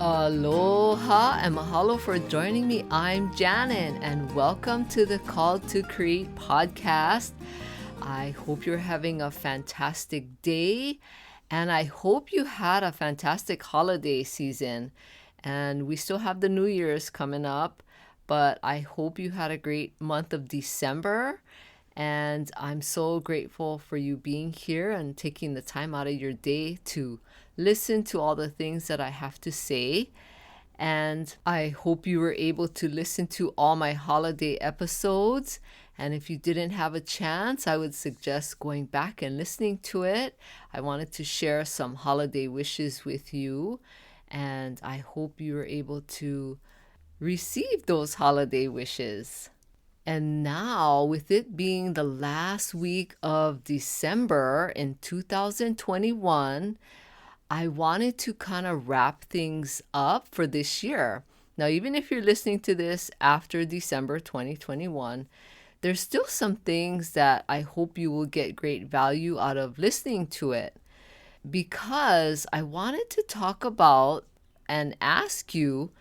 Aloha and mahalo for joining me. I'm Janet and welcome to the Call to Create podcast. I hope you're having a fantastic day and I hope you had a fantastic holiday season. And we still have the New Year's coming up, but I hope you had a great month of December. And I'm so grateful for you being here and taking the time out of your day to listen to all the things that I have to say. And I hope you were able to listen to all my holiday episodes. And if you didn't have a chance, I would suggest going back and listening to it. I wanted to share some holiday wishes with you. And I hope you were able to receive those holiday wishes. And now, with it being the last week of December in 2021, I wanted to kind of wrap things up for this year. Now, even if you're listening to this after December 2021, there's still some things that I hope you will get great value out of listening to it. Because I wanted to talk about and ask you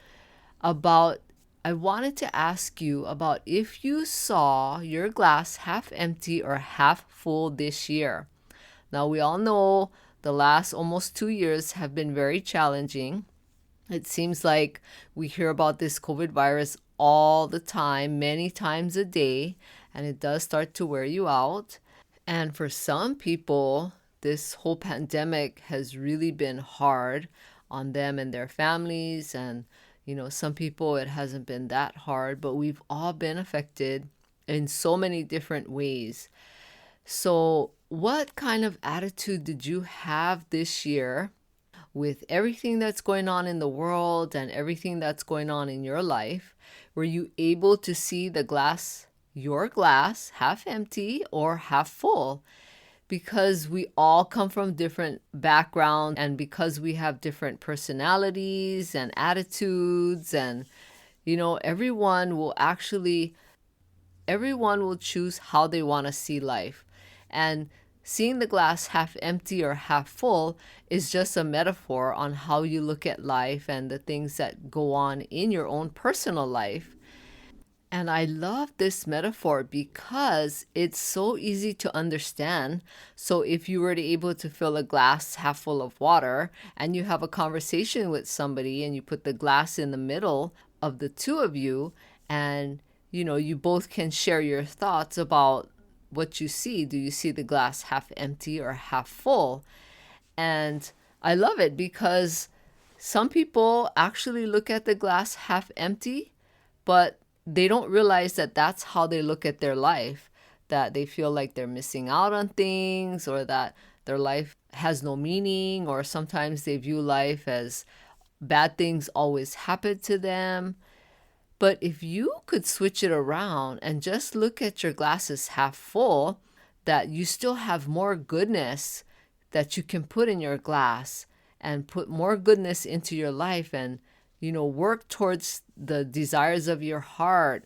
about I wanted to ask you about if you saw your glass half empty or half full this year. Now, we all know the last almost 2 years have been very challenging. It seems like we hear about this COVID virus all the time, many times a day, and it does start to wear you out. And for some people, this whole pandemic has really been hard on them and their families, and some people it hasn't been that hard, but we've all been affected in so many different ways. So, what kind of attitude did you have this year with everything that's going on in the world and everything that's going on in your life? Were you able to see your glass, half empty or half full? Because we all come from different backgrounds and because we have different personalities and attitudes, and everyone will choose how they want to see life. And seeing the glass half empty or half full is just a metaphor on how you look at life and the things that go on in your own personal life. And I love this metaphor because it's so easy to understand. So if you were to able to fill a glass half full of water and you have a conversation with somebody and you put the glass in the middle of the two of you, and you both can share your thoughts about what you see. Do you see the glass half empty or half full? And I love it because some people actually look at the glass half empty, but they don't realize that that's how they look at their life, that they feel like they're missing out on things, or that their life has no meaning, or sometimes they view life as bad things always happen to them. But if you could switch it around and just look at your glasses half full, that you still have more goodness that you can put in your glass and put more goodness into your life, and work towards the desires of your heart,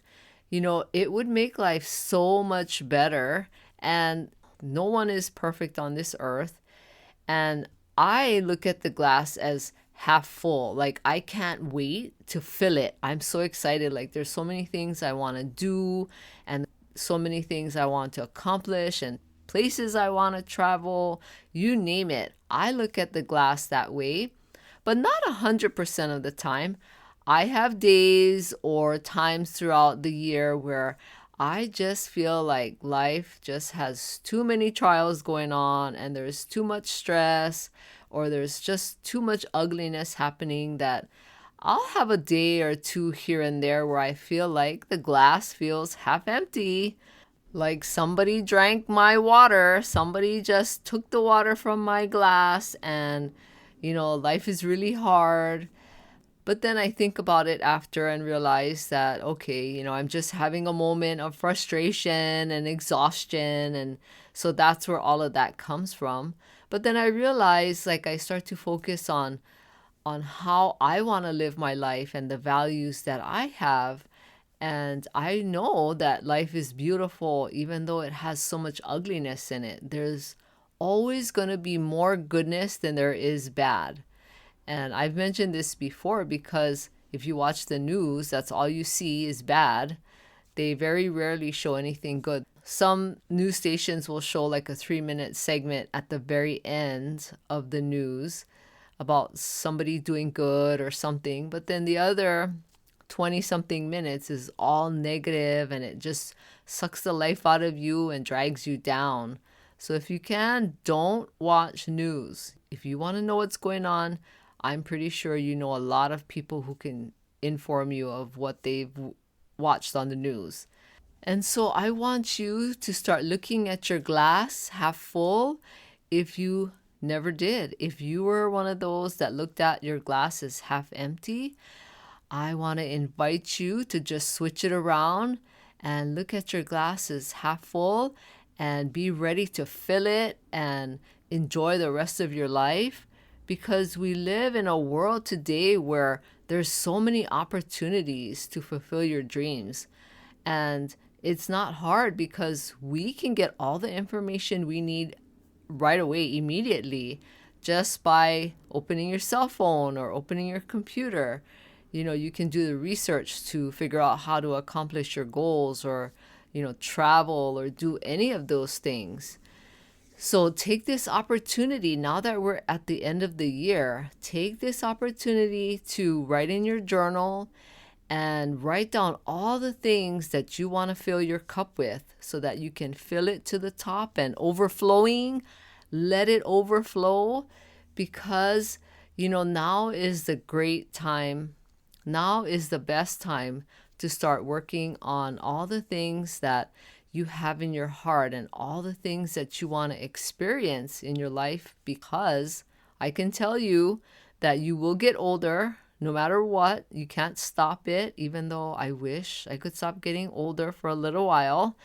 it would make life so much better. And no one is perfect on this earth. And I look at the glass as half full. Like, I can't wait to fill it. I'm so excited. Like, there's so many things I want to do and so many things I want to accomplish and places I want to travel. You name it. I look at the glass that way. But not 100% of the time. I have days or times throughout the year where I just feel like life just has too many trials going on and there's too much stress, or there's just too much ugliness happening, that I'll have a day or two here and there where I feel like the glass feels half empty. Like somebody drank my water, somebody just took the water from my glass, and life is really hard. But then I think about it after and realize that, okay, I'm just having a moment of frustration and exhaustion. And so that's where all of that comes from. But then I realize, like, I start to focus on how I want to live my life and the values that I have. And I know that life is beautiful, even though it has so much ugliness in it. There's always going to be more goodness than there is bad. And I've mentioned this before because if you watch the news, that's all you see is bad. They very rarely show anything good. Some news stations will show like a 3-minute segment at the very end of the news about somebody doing good or something, but then the other 20 something minutes is all negative and it just sucks the life out of you and drags you down. So if you can, don't watch news. If you want to know what's going on, I'm pretty sure you know a lot of people who can inform you of what they've watched on the news. And so I want you to start looking at your glass half full if you never did. If you were one of those that looked at your glass as half empty, I want to invite you to just switch it around and look at your glass as half full and be ready to fill it and enjoy the rest of your life, because we live in a world today where there's so many opportunities to fulfill your dreams. And it's not hard because we can get all the information we need right away, immediately, just by opening your cell phone or opening your computer. You can do the research to figure out how to accomplish your goals, or, travel or do any of those things. So take this opportunity now that we're at the end of the year. Take this opportunity to write in your journal and write down all the things that you want to fill your cup with so that you can fill it to the top and overflowing. Let it overflow, because, now is the great time. Now is the best time to start working on all the things that you have in your heart and all the things that you want to experience in your life, because I can tell you that you will get older no matter what. You can't stop it, even though I wish I could stop getting older for a little while.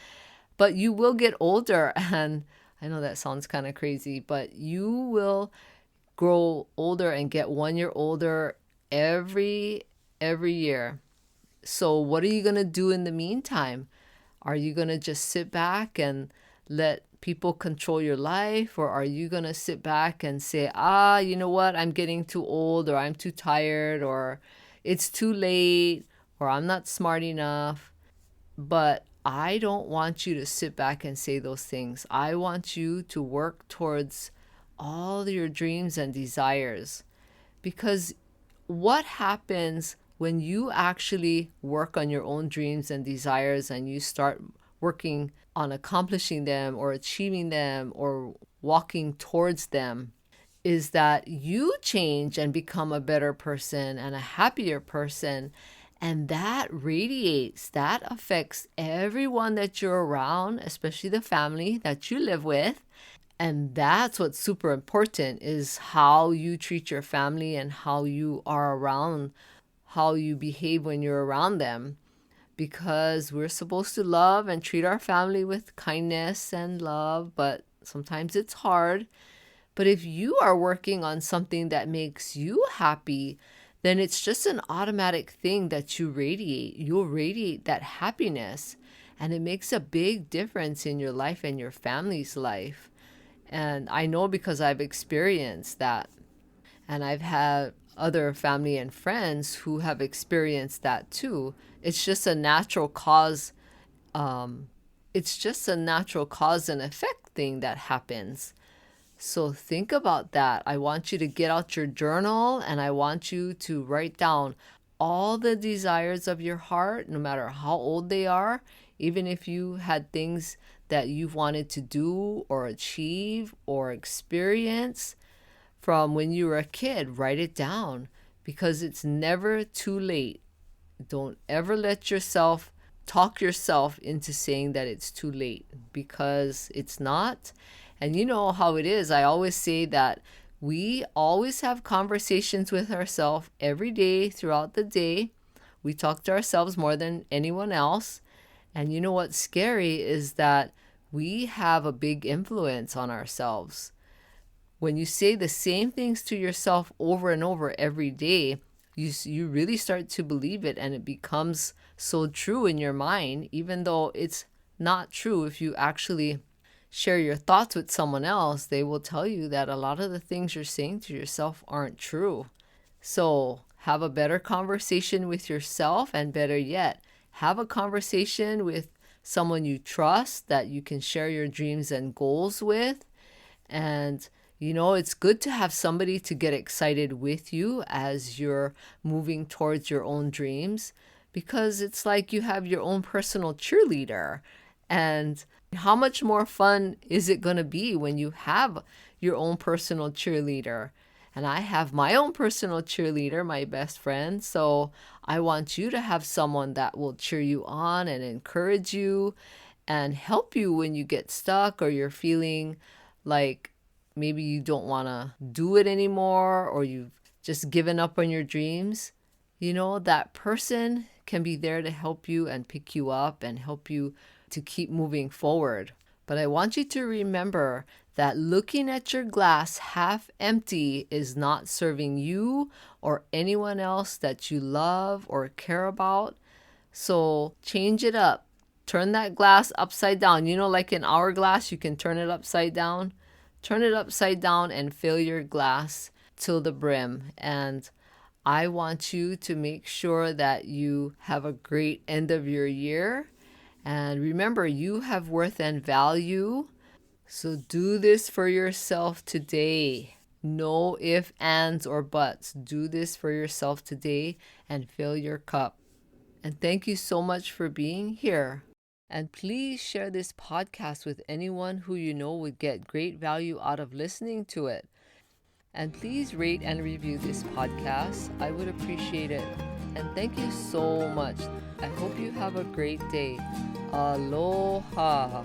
But you will get older, and I know that sounds kind of crazy, but you will grow older and get 1 year older every year. So what are you going to do in the meantime? Are you going to just sit back and let people control your life? Or are you going to sit back and say, you know what? I'm getting too old, or I'm too tired, or it's too late, or I'm not smart enough. But I don't want you to sit back and say those things. I want you to work towards all your dreams and desires. Because what happens when you actually work on your own dreams and desires and you start working on accomplishing them or achieving them or walking towards them, is that you change and become a better person and a happier person. And that radiates, that affects everyone that you're around, especially the family that you live with. And that's what's super important, is how you treat your family and how you are around, how you behave when you're around them. Because we're supposed to love and treat our family with kindness and love, but sometimes it's hard. But if you are working on something that makes you happy, then it's just an automatic thing that you radiate. You'll radiate that happiness, and it makes a big difference in your life and your family's life. And I know because I've experienced that. And I've had other family and friends who have experienced that too. It's just a natural cause. It's just a natural cause and effect thing that happens. So think about that. I want you to get out your journal and I want you to write down all the desires of your heart, no matter how old they are, even if you had things that you've wanted to do or achieve or experience from when you were a kid. Write it down, because it's never too late. Don't ever let yourself talk yourself into saying that it's too late, because it's not. And you know how it is. I always say that we always have conversations with ourselves every day throughout the day. We talk to ourselves more than anyone else. And you know what's scary is that we have a big influence on ourselves. When you say the same things to yourself over and over every day, you really start to believe it, and it becomes so true in your mind, even though it's not true. If you actually share your thoughts with someone else, they will tell you that a lot of the things you're saying to yourself aren't true. So have a better conversation with yourself, and better yet, have a conversation with someone you trust that you can share your dreams and goals with. And it's good to have somebody to get excited with you as you're moving towards your own dreams, because it's like you have your own personal cheerleader. And how much more fun is it going to be when you have your own personal cheerleader? And I have my own personal cheerleader, my best friend. So I want you to have someone that will cheer you on and encourage you and help you when you get stuck, or you're feeling like maybe you don't want to do it anymore, or you've just given up on your dreams. That person can be there to help you and pick you up and help you to keep moving forward. But I want you to remember that looking at your glass half empty is not serving you or anyone else that you love or care about. So change it up. Turn that glass upside down. Like in hourglass, you can turn it upside down. Turn it upside down and fill your glass till the brim. And I want you to make sure that you have a great end of your year. And remember, you have worth and value. So do this for yourself today. No ifs, ands, or buts. Do this for yourself today and fill your cup. And thank you so much for being here. And please share this podcast with anyone who you know would get great value out of listening to it. And please rate and review this podcast. I would appreciate it. And thank you so much. I hope you have a great day. Aloha.